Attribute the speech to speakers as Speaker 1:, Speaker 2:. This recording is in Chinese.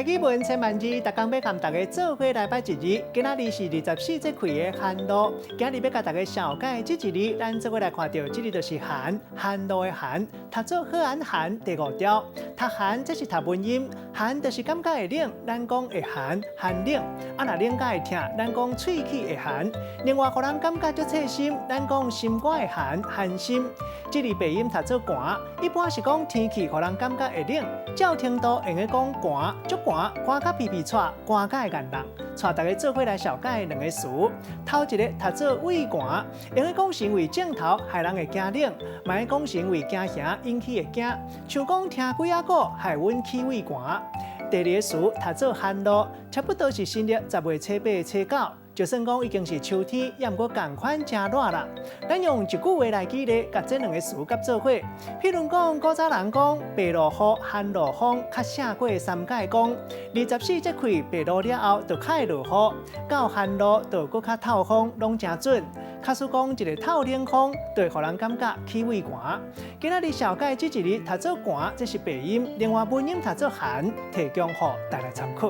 Speaker 1: 语文千万字，逐工要含大家做伙来拜一日。今仔日是24节气的寒露，今日要甲大家小解这一日，咱做伙来看到这日就是寒，寒露的寒，读做好寒寒第5条。读寒这是读文音，寒就是感觉会冷，咱讲会寒，寒冷。若冷甲会痛，咱讲喙齿会寒。另外，互人感觉足刺心，咱讲心肝会寒，寒心。这日白音读做寒，一般是讲天气互人感觉会冷，照程度用个讲寒，足寒，寒甲皮皮喘，寒甲会硬人。带大家做伙来小解2个词。头一个读做畏寒，用个讲是因为镜头害人会惊冷，嘛个讲是因为惊吓引起会惊，像讲听鬼仔鼓害阮起畏寒。第2个词读做寒露，差不多是新历10月初8、初9。就算讲已经是秋天，也毋过同款真热啦。咱用一句话来举例，甲这2个词夹做伙。譬如讲，古早人讲白露雨、寒露风，较胜过三界讲。24节气白露了后，就较会落雨；到寒露，就搁较透风，拢真准。假使讲一个透冷风，就会互人感觉起畏寒。今仔日小解这一日读做寒，这是白音；另外文音读做寒，提供予大家参考。